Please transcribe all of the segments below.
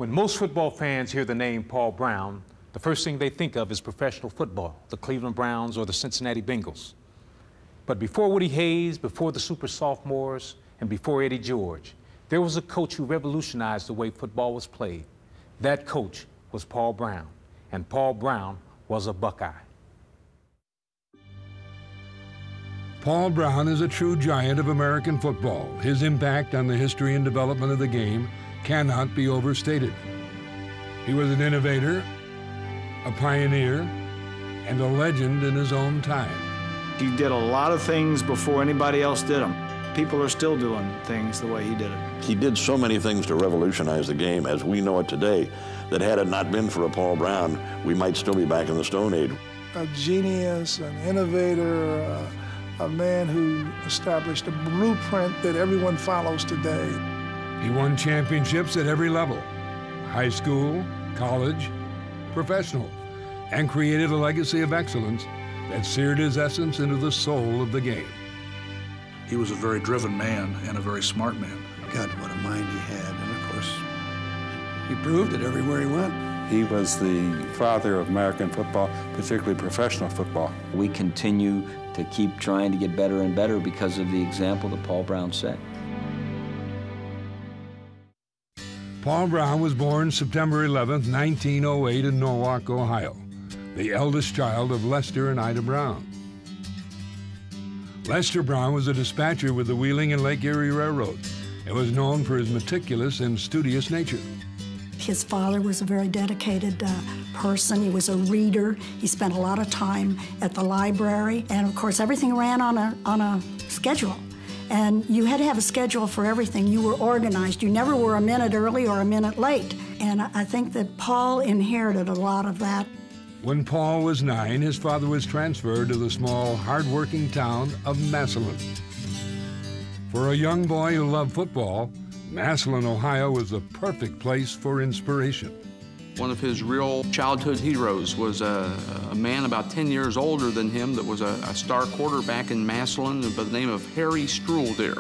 When most football fans hear the name Paul Brown, the first thing they think of is professional football, the Cleveland Browns or the Cincinnati Bengals. But before Woody Hayes, before the super sophomores, and before Eddie George, there was a coach who revolutionized the way football was played. That coach was Paul Brown, and Paul Brown was a Buckeye. Paul Brown is a true giant of American football. His impact on the history and development of the game cannot be overstated. He was an innovator, a pioneer, and a legend in his own time. He did a lot of things before anybody else did them. People are still doing things the way he did it. He did so many things to revolutionize the game as we know it today, that had it not been for a Paul Brown, we might still be back in the Stone Age. A genius, an innovator, a man who established a blueprint that everyone follows today. He won championships at every level, high school, college, professional, and created a legacy of excellence that seared his essence into the soul of the game. He was a very driven man and a very smart man. God, what a mind he had, and of course, he proved it everywhere he went. He was the father of American football, particularly professional football. We continue to keep trying to get better and better because of the example that Paul Brown set. Paul Brown was born September 11, 1908 in Norwalk, Ohio, the eldest child of Lester and Ida Brown. Lester Brown was a dispatcher with the Wheeling and Lake Erie Railroad and was known for his meticulous and studious nature. His father was a very dedicated person. He was a reader. He spent a lot of time at the library. And of course, everything ran on a schedule. And you had to have a schedule for everything. You were organized. You never were a minute early or a minute late. And I think that Paul inherited a lot of that. When Paul was 9, his father was transferred to the small, hard-working town of Massillon. For a young boy who loved football, Massillon, Ohio was the perfect place for inspiration. One of his real childhood heroes was a man about 10 years older than him that was a star quarterback in Massillon by the name of Harry Struhl there.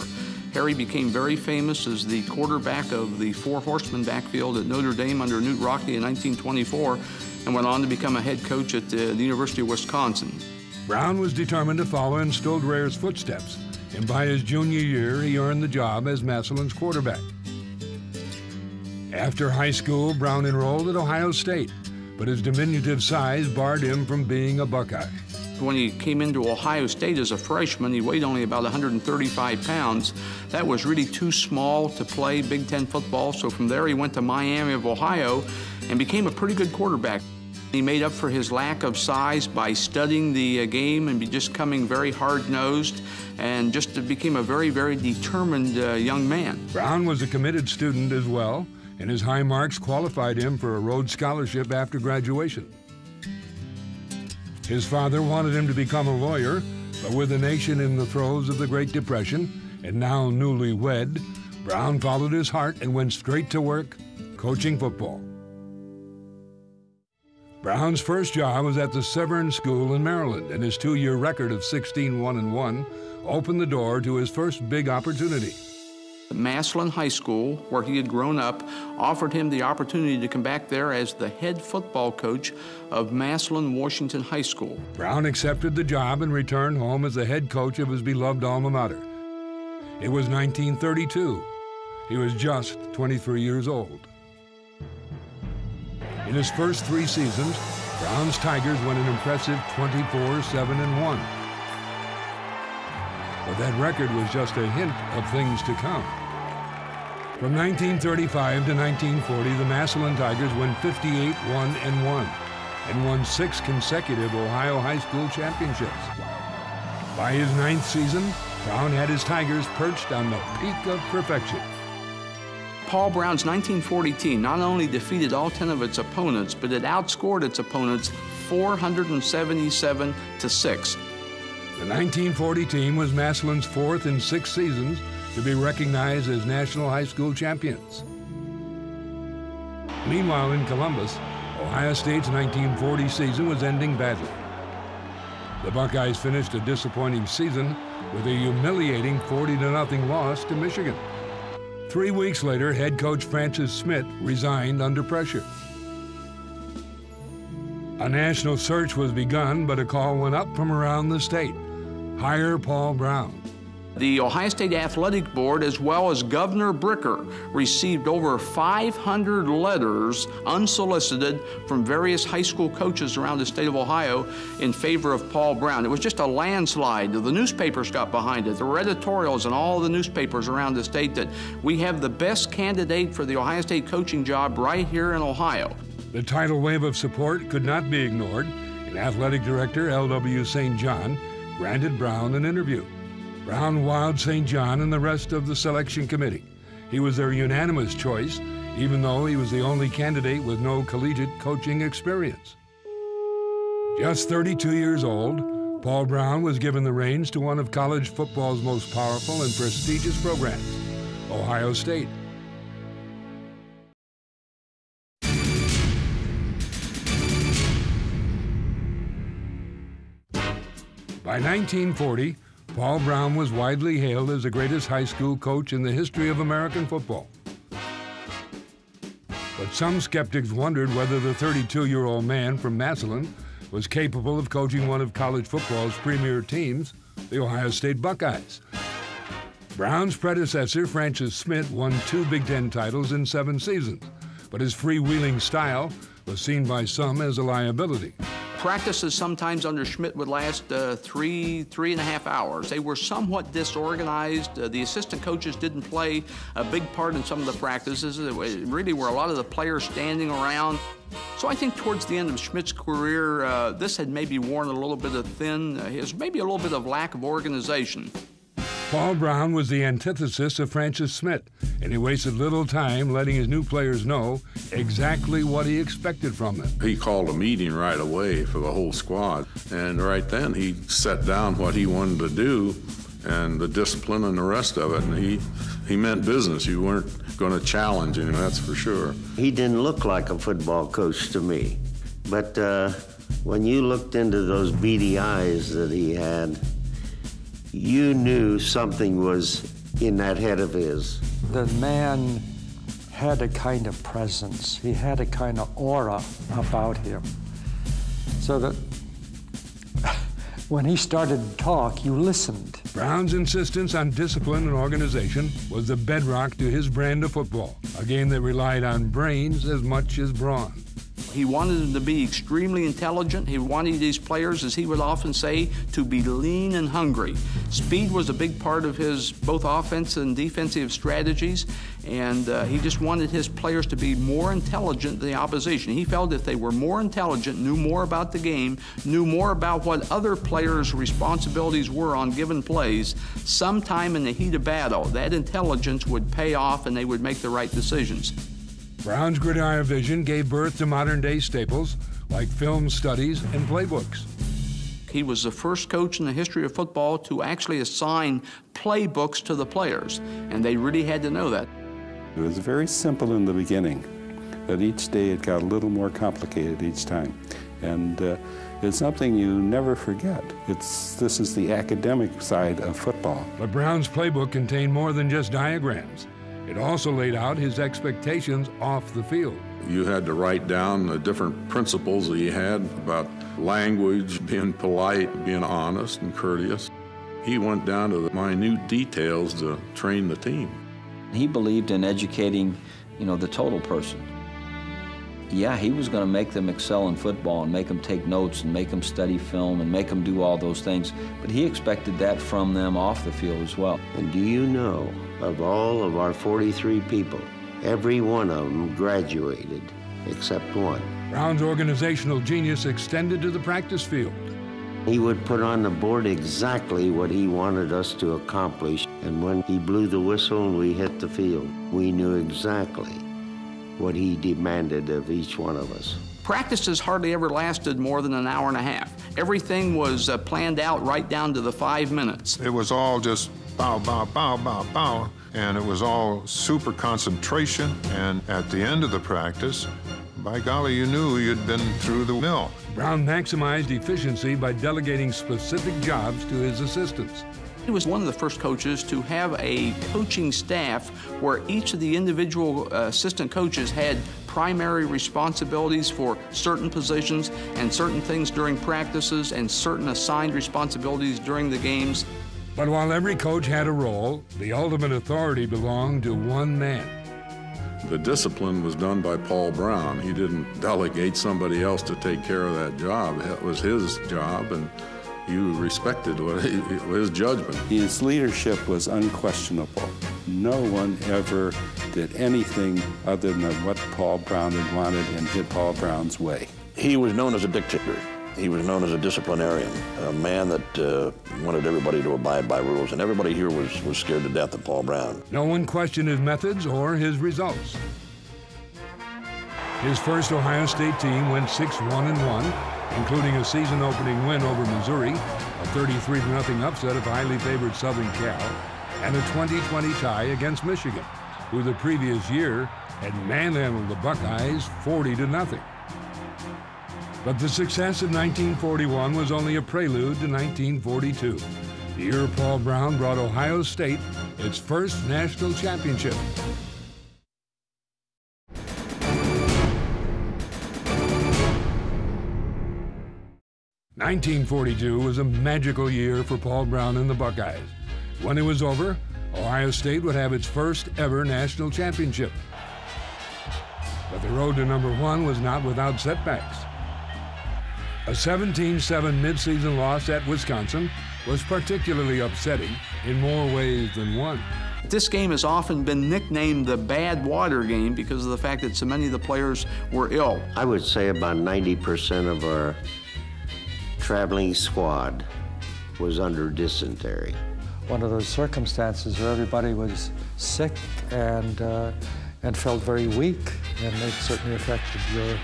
Harry became very famous as the quarterback of the Four Horsemen backfield at Notre Dame under Newt Rockne in 1924 and went on to become a head coach at the University of Wisconsin. Brown was determined to follow in Stoudrere's footsteps, and by his junior year, he earned the job as Massillon's quarterback. After high school, Brown enrolled at Ohio State, but his diminutive size barred him from being a Buckeye. When he came into Ohio State as a freshman, he weighed only about 135 pounds. That was really too small to play Big Ten football, so from there he went to Miami of Ohio and became a pretty good quarterback. He made up for his lack of size by studying the game and just becoming very hard-nosed and just became a very, very determined young man. Brown was a committed student as well, and his high marks qualified him for a Rhodes Scholarship after graduation. His father wanted him to become a lawyer, but with the nation in the throes of the Great Depression and now newly wed, Brown followed his heart and went straight to work coaching football. Brown's first job was at the Severn School in Maryland, and his 2-year record of 16-1-1 opened the door to his first big opportunity. Massillon High School, where he had grown up, offered him the opportunity to come back there as the head football coach of Massillon Washington High School. Brown accepted the job and returned home as the head coach of his beloved alma mater. It was 1932. He was just 23 years old. In his first 3 seasons, Brown's Tigers went an impressive 24-7-1. But that record was just a hint of things to come. From 1935 to 1940, the Massillon Tigers went 58-1-1 and won 6 consecutive Ohio high school championships. By his 9th season, Brown had his Tigers perched on the peak of perfection. Paul Brown's 1940 team not only defeated all 10 of its opponents, but it outscored its opponents 477-6. The 1940 team was Massillon's 4th in 6 seasons to be recognized as national high school champions. Meanwhile, in Columbus, Ohio State's 1940 season was ending badly. The Buckeyes finished a disappointing season with a humiliating 40-0 loss to Michigan. 3 weeks later, head coach Francis Smith resigned under pressure. A national search was begun, but a call went up from around the state. Hire Paul Brown. The Ohio State Athletic Board, as well as Governor Bricker, received over 500 letters unsolicited from various high school coaches around the state of Ohio in favor of Paul Brown. It was just a landslide. The newspapers got behind it. There were editorials in all the newspapers around the state that we have the best candidate for the Ohio State coaching job right here in Ohio. The tidal wave of support could not be ignored, and athletic director L.W. St. John granted Brown an interview. Brown wowed St. John and the rest of the selection committee. He was their unanimous choice, even though he was the only candidate with no collegiate coaching experience. Just 32 years old, Paul Brown was given the reins to one of college football's most powerful and prestigious programs, Ohio State. By 1940, Paul Brown was widely hailed as the greatest high school coach in the history of American football. But some skeptics wondered whether the 32-year-old man from Massillon was capable of coaching one of college football's premier teams, the Ohio State Buckeyes. Brown's predecessor, Francis Smith, won 2 Big Ten titles in 7 seasons, but his freewheeling style was seen by some as a liability. Practices sometimes under Schmidt would last 3.5 hours. They were somewhat disorganized. The assistant coaches didn't play a big part in some of the practices. It really were a lot of the players standing around. So I think towards the end of Schmidt's career, this had maybe worn a little bit of thin. There's maybe a little bit of lack of organization. Paul Brown was the antithesis of Francis Smith, and he wasted little time letting his new players know exactly what he expected from them. He called a meeting right away for the whole squad, and right then he set down what he wanted to do and the discipline and the rest of it, and he meant business. You weren't going to challenge him, that's for sure. He didn't look like a football coach to me, but when you looked into those beady eyes that he had, you knew something was in that head of his. The man had a kind of presence. He had a kind of aura about him. So that when he started to talk, you listened. Brown's insistence on discipline and organization was the bedrock to his brand of football, a game that relied on brains as much as brawn. He wanted them to be extremely intelligent. He wanted these players, as he would often say, to be lean and hungry. Speed was a big part of his both offensive and defensive strategies, and he just wanted his players to be more intelligent than the opposition. He felt if they were more intelligent, knew more about the game, knew more about what other players' responsibilities were on given plays, sometime in the heat of battle, that intelligence would pay off and they would make the right decisions. Brown's gridiron vision gave birth to modern-day staples like film studies and playbooks. He was the first coach in the history of football to actually assign playbooks to the players, and they really had to know that. It was very simple in the beginning, but each day it got a little more complicated each time. And it's something you never forget. This is the academic side of football. But Brown's playbook contained more than just diagrams. It also laid out his expectations off the field. You had to write down the different principles that he had about language, being polite, being honest and courteous. He went down to the minute details to train the team. He believed in educating, the total person. Yeah, he was going to make them excel in football and make them take notes and make them study film and make them do all those things, but he expected that from them off the field as well. And do you know, of all of our 43 people, every one of them graduated except one. Brown's organizational genius extended to the practice field. He would put on the board exactly what he wanted us to accomplish, and when he blew the whistle and we hit the field, we knew exactly what he demanded of each one of us. Practices hardly ever lasted more than an hour and a half. Everything was planned out right down to the 5 minutes. It was all just bow, bow, bow, bow, bow, and it was all super concentration, and at the end of the practice, by golly, you knew you'd been through the mill. Brown maximized efficiency by delegating specific jobs to his assistants. He was one of the first coaches to have a coaching staff where each of the individual assistant coaches had primary responsibilities for certain positions and certain things during practices and certain assigned responsibilities during the games. But while every coach had a role, the ultimate authority belonged to one man. The discipline was done by Paul Brown. He didn't delegate somebody else to take care of that job. It was his job, and you respected his judgment. His leadership was unquestionable. No one ever did anything other than what Paul Brown had wanted and did Paul Brown's way. He was known as a dictator. He was known as a disciplinarian, a man that wanted everybody to abide by rules, and everybody here was scared to death of Paul Brown. No one questioned his methods or his results. His first Ohio State team went 6-1-1, including a season-opening win over Missouri, a 33-0 upset of highly favored Southern Cal, and a 20-20 tie against Michigan, who the previous year had manhandled the Buckeyes 40-0. But the success of 1941 was only a prelude to 1942, the year Paul Brown brought Ohio State its first national championship. 1942 was a magical year for Paul Brown and the Buckeyes. When it was over, Ohio State would have its first ever national championship. But the road to #1 was not without setbacks. A 17-7 midseason loss at Wisconsin was particularly upsetting in more ways than one. This game has often been nicknamed the bad water game because of the fact that so many of the players were ill. I would say about 90% of our traveling squad was under dysentery. One of those circumstances where everybody was sick and felt very weak, and it certainly affected your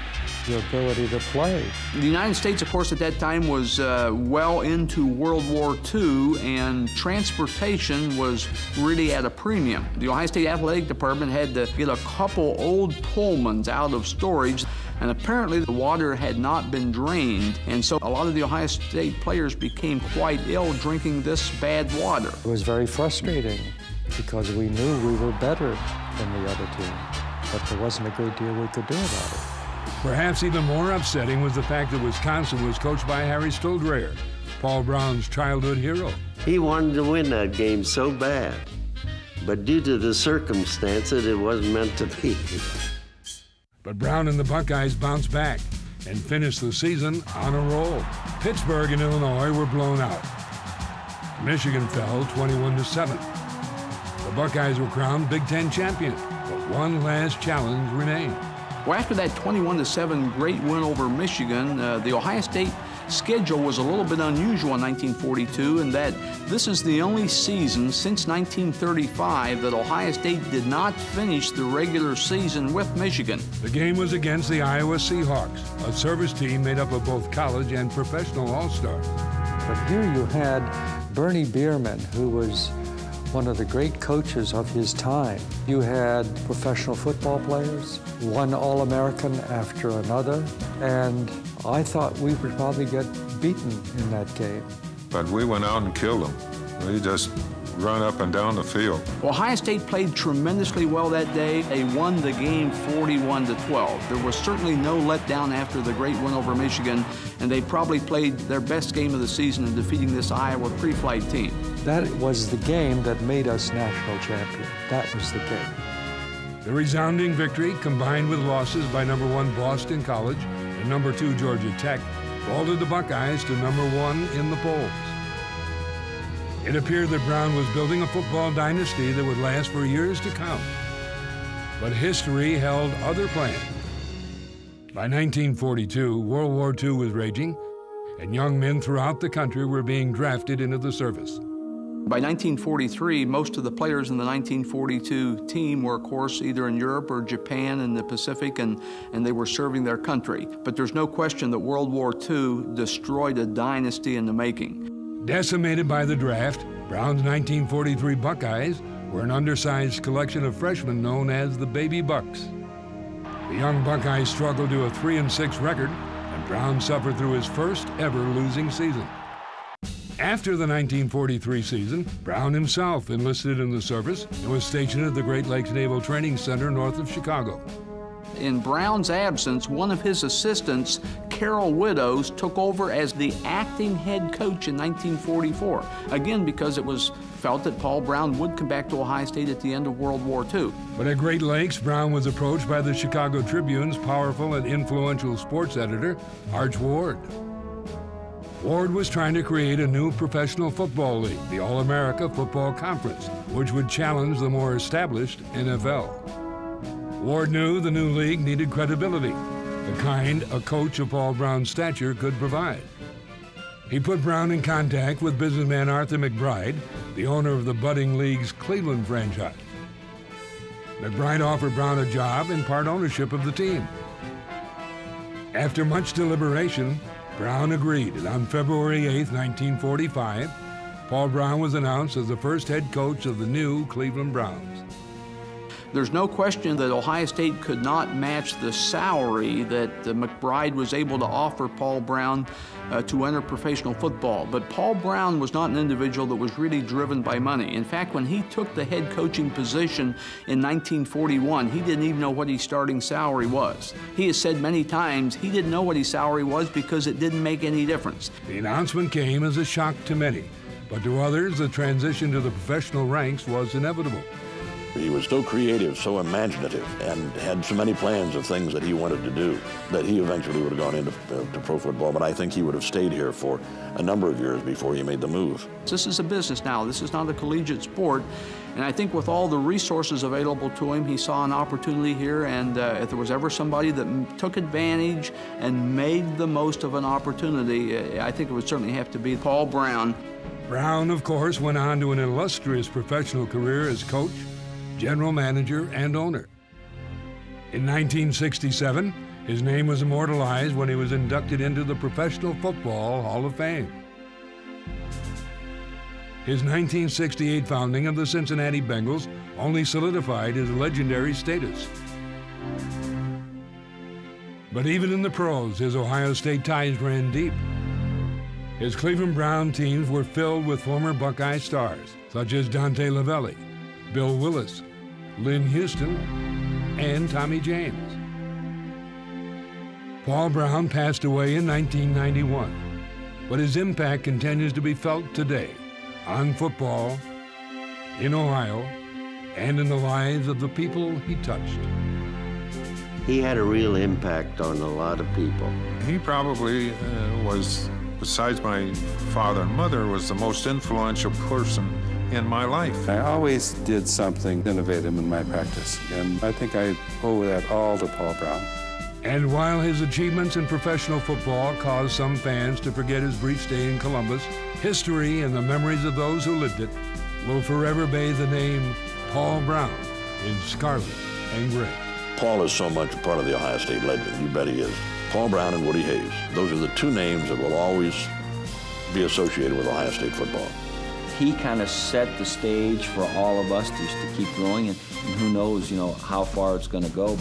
ability to play. The United States, of course, at that time was well into World War II, and transportation was really at a premium. The Ohio State Athletic Department had to get a couple old Pullmans out of storage, and apparently the water had not been drained, and so a lot of the Ohio State players became quite ill drinking this bad water. It was very frustrating because we knew we were better than the other team, but there wasn't a great deal we could do about it. Perhaps even more upsetting was the fact that Wisconsin was coached by Harry Stoldrayer, Paul Brown's childhood hero. He wanted to win that game so bad, but due to the circumstances, it wasn't meant to be. But Brown and the Buckeyes bounced back and finished the season on a roll. Pittsburgh and Illinois were blown out. Michigan fell 21-7. The Buckeyes were crowned Big Ten champion, but one last challenge remained. Well, after that 21-7 great win over Michigan, the Ohio State schedule was a little bit unusual in 1942 in that this is the only season since 1935 that Ohio State did not finish the regular season with Michigan. The game was against the Iowa Seahawks, a service team made up of both college and professional all-stars. But here you had Bernie Bierman, who was one of the great coaches of his time. You had professional football players, one All-American after another, and I thought we would probably get beaten in that game. But we went out and killed them. We just run up and down the field. Ohio State played tremendously well that day. They won the game 41-12. There was certainly no letdown after the great win over Michigan, and they probably played their best game of the season in defeating this Iowa pre-flight team. That was the game that made us national champion. That was the game. The resounding victory, combined with losses by #1 Boston College and #2 Georgia Tech, vaulted the Buckeyes to #1 in the polls. It appeared that Brown was building a football dynasty that would last for years to come. But history held other plans. By 1942, World War II was raging, and young men throughout the country were being drafted into the service. By 1943, most of the players in the 1942 team were, of course, either in Europe or Japan and the Pacific, and they were serving their country. But there's no question that World War II destroyed a dynasty in the making. Decimated by the draft, Brown's 1943 Buckeyes were an undersized collection of freshmen known as the Baby Bucks. The young Buckeyes struggled to a 3-6 record, and Brown suffered through his first ever losing season. After the 1943 season, Brown himself enlisted in the service and was stationed at the Great Lakes Naval Training Center north of Chicago. In Brown's absence, one of his assistants, Carol Widows, took over as the acting head coach in 1944, again because it was felt that Paul Brown would come back to Ohio State at the end of World War II. But at Great Lakes, Brown was approached by the Chicago Tribune's powerful and influential sports editor, Arch Ward. Ward was trying to create a new professional football league, the All-America Football Conference, which would challenge the more established NFL. Ward knew the new league needed credibility, the kind a coach of Paul Brown's stature could provide. He put Brown in contact with businessman Arthur McBride, the owner of the budding league's Cleveland franchise. McBride offered Brown a job and part ownership of the team. After much deliberation, Brown agreed, and on February 8, 1945, Paul Brown was announced as the first head coach of the new Cleveland Browns. There's no question that Ohio State could not match the salary that McBride was able to offer Paul Brown to enter professional football. But Paul Brown was not an individual that was really driven by money. In fact, when he took the head coaching position in 1941, he didn't even know what his starting salary was. He has said many times he didn't know what his salary was because it didn't make any difference. The announcement came as a shock to many, but to others, the transition to the professional ranks was inevitable. He was so creative, so imaginative, and had so many plans of things that he wanted to do that he eventually would have gone into pro football, but I think he would have stayed here for a number of years before he made the move. This is a business now. This is not a collegiate sport, and I think with all the resources available to him, he saw an opportunity here, and if there was ever somebody that took advantage and made the most of an opportunity, I think it would certainly have to be Paul Brown. Brown, of course, went on to an illustrious professional career as coach, general manager, and owner. In 1967, his name was immortalized when he was inducted into the Professional Football Hall of Fame. His 1968 founding of the Cincinnati Bengals only solidified his legendary status. But even in the pros, his Ohio State ties ran deep. His Cleveland Brown teams were filled with former Buckeye stars, such as Dante Lavelli, Bill Willis, Lynn Houston, and Tommy James. Paul Brown passed away in 1991, but his impact continues to be felt today on football, in Ohio, and in the lives of the people he touched. He had a real impact on a lot of people. He probably was, besides my father and mother, was the most influential person in my life. I always did something innovative in my practice, and I think I owe that all to Paul Brown. And while his achievements in professional football caused some fans to forget his brief stay in Columbus, history and the memories of those who lived it will forever bathe the name Paul Brown in scarlet and gray. Paul is so much a part of the Ohio State legend, you bet he is. Paul Brown and Woody Hayes, those are the two names that will always be associated with Ohio State football. He kind of set the stage for all of us to keep growing, and who knows, how far it's going to go.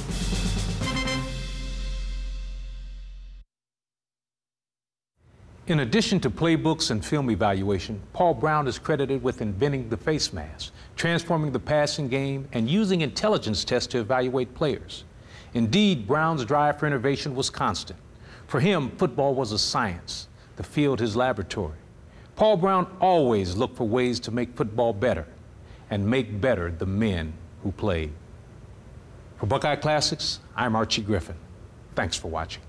In addition to playbooks and film evaluation, Paul Brown is credited with inventing the face mask, transforming the passing game, and using intelligence tests to evaluate players. Indeed, Brown's drive for innovation was constant. For him, football was a science, the field his laboratory. Paul Brown always looked for ways to make football better and make better the men who played. For Buckeye Classics, I'm Archie Griffin. Thanks for watching.